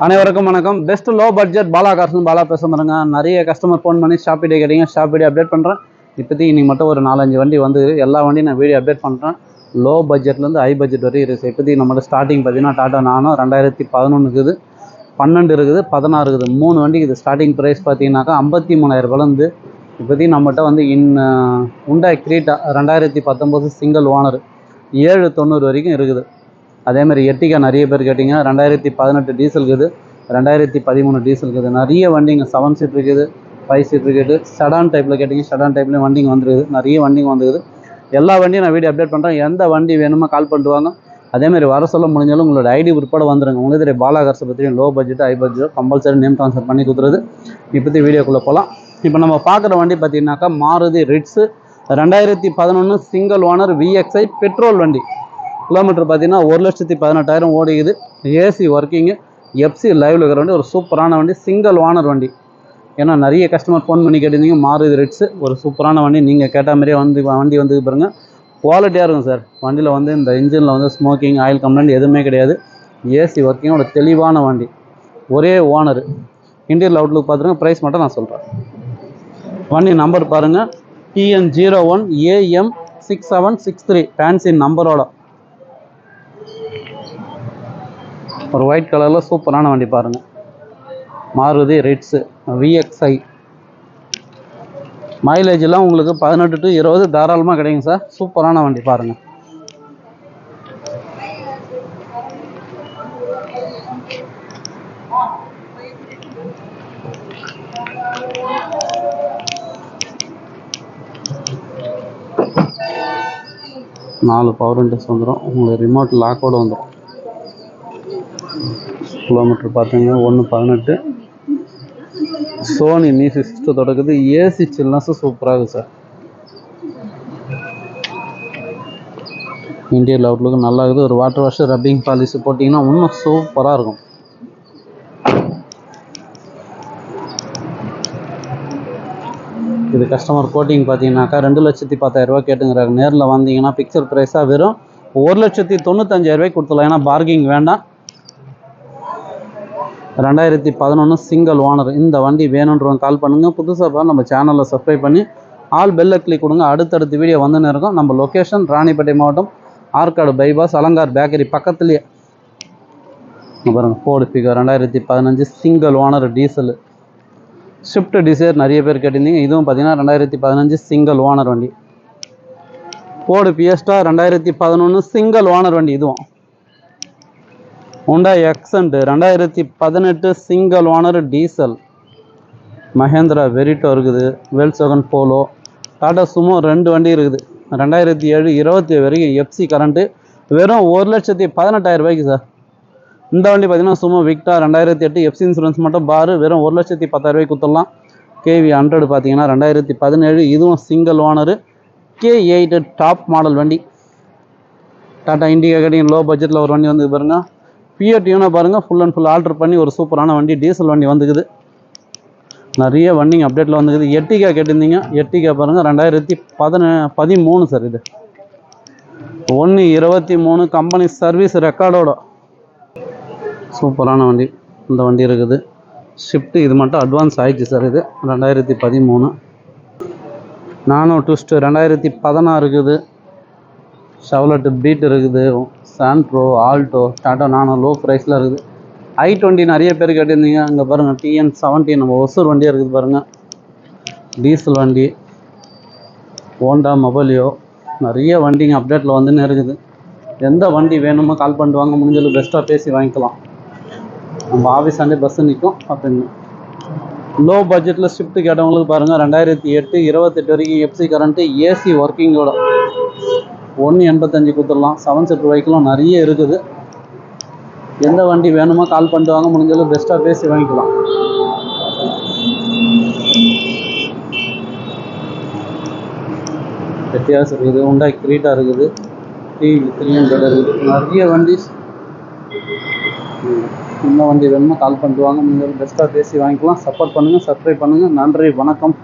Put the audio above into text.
அனைவருக்கும் வணக்கம். Best low budget Bala cars Bala பேச பாருங்க. நிறைய கஸ்டமர் ஃபோன் பண்ணி ஷாப் வீடியோ கேட்டீங்க. ஷாப் வீடியோ அப்டேட் பண்ணுறேன். இப்போதைக்கு இன்னைக்கு மட்டும் ஒரு 4-5 வண்டி வந்து எல்லா வண்டியும் நான் வீடியோ அப்டேட் பண்ணுறேன். லோ பட்ஜெட்லேருந்து ஹை பட்ஜெட் வரையும் இருக்குது. இப்போதைக்கு நம்மளோட ஸ்டார்டிங் பார்த்தீங்கன்னா டாட்டா நானோ 2011 இருக்குது, 12 இருக்குது, 16 இருக்குது. 3 வண்டிக்கு இது ஸ்டார்டிங் ப்ரைஸ் பார்த்தீங்கன்னாக்கா 53,000 இப்போதைக்கு நம்மகிட்ட வந்து ஹுண்டாய் கிரீட்டா 2019 சிங்கிள் ஓனர் 790 வரைக்கும் இருக்குது. அதேமாதிரி எர்டிகா நிறைய பேர் கேட்டிங்க. 2018 டீசல் இருக்குது, 2013 டீசல் இருக்குது. நிறைய வண்டிங்க 7 சீட் இருக்குது, 5 சீட் இருக்குது. சடான் டைப்பில் கேட்டிங்க, சடான் டைப்லேயும் வண்டிங்க வந்துருக்குது. நிறைய வண்டிங்க வந்துருக்குது. எல்லா வண்டியும் நான் வீடியோ அப்டேட் பண்ணுறேன். எந்த வண்டி வேணுமோ கால் பண்ணிட்டு வாங்க. அதேமாதிரி வர சொல்ல முடிஞ்சாலும் உங்களோட ஐடி உட்பட வந்துடுங்க. உங்களுக்கு தெரியும் பாலா கார்ஸை பற்றி low budget high budget compulsory name transfer பண்ணி கொடுத்துருது. இப்போதைக்கு வீடியோக்குள்ளே போகலாம். இப்போ நம்ம பார்க்குற வண்டி பார்த்தீங்கன்னாக்கா Maruti Ritz 2011 single owner VXI petrol வண்டி. கிலோமீட்டர் பார்த்தீங்கன்னா 1,18,000 ஓடிக்குது. ஏசி ஒர்க்கிங்கு, எஃப்சி லைவில் இருக்கிற வண்டி. ஒரு சூப்பரான வண்டி, சிங்கிள் ஓனர் வண்டி. ஏன்னா நிறைய கஸ்டமர் ஃபோன் பண்ணி கேட்டிருந்தீங்க. மாருதி ரிட்ஸு ஒரு சூப்பரான வண்டி. நீங்கள் கேட்ட மாதிரியே வண்டி வந்து பாருங்கள், குவாலிட்டியாக இருக்கும் சார். வண்டியில் வந்து இந்த இன்ஜினில் வந்து ஸ்மோக்கிங் ஆயில் கம்ப்ளைண்ட் எதுவுமே கிடையாது. ஏசி ஒர்க்கிங்கோட தெளிவான வண்டி. ஒரே ஓனர். இன்டீரியல் அவுட்லுக் பார்த்துருங்க. ப்ரைஸ் மட்டும் நான் சொல்கிறேன். வண்டி நம்பர் பாருங்கள், TN01 AM 6763 ஃபேன்சி நம்பரோட. ஒரு ஒயிட் கலரில் சூப்பரான வண்டி பாருங்கள். Maruti Ritz VXI. மைலேஜெலாம் உங்களுக்கு 18 to 20 தாராளமாக கிடைக்கும் சார். சூப்பரான வண்டி பாருங்கள். நாலு பவர் விண்டோஸ் வந்துடும். உங்களுக்கு ரிமோட் லாக்கோடு வந்துடும். கிலோமீட்டர் பார்த்தீங்கன்னா 118. சோனி மியூசிக் சிஸ்டம் தொடக்குது. ஏசி சில்னஸ் சூப்பராக இருக்குது சார். இன்டீரியல் அவுட்லுக்கு நல்லா இருக்குது. ஒரு வாட்டர் வாஷ் ரப்பிங் பாலிசி போட்டிங்கன்னா இன்னும் சூப்பராக இருக்கும். இது கஸ்டமர் கோட்டிங் பார்த்தீங்கன்னாக்கா 2,10,000 கேட்டுங்கிறாங்க. நேரில் வந்தீங்கன்னா பிக்சர் ப்ரைஸாக வெறும் 1,95,000 கொடுத்துடலாம். ஏன்னா பார்கிங் வேண்டாம். 2011 சிங்கிள் ஓனர். இந்த வண்டி வேணுன்றவங்க கால் பண்ணுங்கள். புதுசாக நம்ம சேனலில் சப்ஸ்கிரைப் பண்ணி ஆல் பெல்லை கிளிக் கொடுங்க. அடுத்தடுத்த வீடியோ வந்துன்னு இருக்கும். நம்ம லொக்கேஷன் ராணிப்பேட்டை மாவட்டம், ஆற்காடு பைபாஸ், அலங்கார் பேக்கரி பக்கத்துலேயே பாருங்கள். Ford figure 2015 single owner diesel. Shift desire நிறைய பேர் கேட்டிருந்தீங்க. இதுவும் பார்த்தீங்கன்னா 2015 சிங்கிள் ஓனர் வண்டி. ஃபோர்டு ஃபியஸ்டா 2011 சிங்கிள் ஓனர் வண்டி. இதுவும் Hyundai extent 2018 single owner diesel. Mahindra Verito இருக்குது. வெல்சோகன் போலோ, டாடா சுமோ 2 வண்டி இருக்குது. 2007 20 வரைக்கும் எஃப்சி கரண்ட்டு வெறும் 1,18,000 சார். இந்த வண்டி பார்த்தீங்கன்னா சுமோ விக்டா 2008 எஃப்சி இன்சூரன்ஸ் மட்டும் பாரு வெறும் 1,10,000 கொடுத்துடலாம். கேவி 100 பார்த்தீங்கன்னா 2017. இதுவும் single owner. K8 top model வண்டி. டாடா இண்டிகா கேட்டிங்க. லோ பட்ஜெட்டில் ஒரு வண்டி வந்து பாருங்கள். ஃபியட் யூனோ பாருங்கள். ஃபுல் அண்ட் ஃபுல் ஆல்ட்ரு பண்ணி ஒரு சூப்பரான வண்டி. டீசல் வண்டி வந்துக்குது. நிறைய வண்டிங்க அப்டேட்டில் வந்துக்குது. எர்டிகா கேட்டிருந்தீங்க. எர்டிகா பாருங்கள் 2013 சார். இது 1/23 கம்பெனி சர்வீஸ் ரெக்கார்டோட சூப்பரான வண்டி. இந்த வண்டி இருக்குது. ஷிஃப்ட்டு இது மட்டும் அட்வான்ஸ் ஆயிடுச்சு சார். இது 2013. நானோ ட்விஸ்ட் 2016 இருக்குது. ஷெவ்லெட் பீட் இருக்குது. சாண்ட்ரோ, ஆல்டோ, டாடா நானோ லோ ப்ரைஸில் இருக்குது. i20 நிறைய பேர் கேட்டிருந்தீங்க. அங்கே பாருங்கள் TN17 நம்ம ஒசூர் வண்டியாக இருக்குது பாருங்கள். டீசல் வண்டி. ஹோண்டா மொபைலியோ நிறைய வண்டிங்க அப்டேட்டில் வந்துன்னு இருக்குது. எந்த வண்டி வேணுமோ கால் பண்ணிட்டு வாங்க. முடிஞ்சளவு பெஸ்ட்டாக பேசி வாங்கிக்கலாம். நம்ம ஆஃபீஸ் ஆண்டே பஸ்ஸு நிற்கும் பார்த்துங்க. லோ பட்ஜெட்டில் ஷிஃப்ட்டு கேட்டவங்களுக்கு பாருங்கள் 2008 28 வரைக்கும் எஃப்சி கரண்ட்டு ஏசி ஒர்க்கிங்கோட 1,85 கொடுத்துடலாம். 7 சீட்டர் வெஹிக்கிளும் நிறைய இருக்குது. எந்த வண்டி வேணுமோ கால் பண்ணிட்டு வாங்க. முடிஞ்சளவு பெஸ்ட்டாக பேசி வாங்கிக்கலாம். எட்டியாஸ் இருக்குது. ஹுண்டாய் கிரீட்டா இருக்குது. T300 இருக்குது. நிறைய வண்டி. என்ன வண்டி வேணுமோ கால் பண்ணிட்டு வாங்க. முடிஞ்சளவு பெஸ்ட்டாக பேசி வாங்கிக்கலாம். சப்போர்ட் பண்ணுங்கள், சப்ஸ்கிரைப் பண்ணுங்கள். நன்றி, வணக்கம்.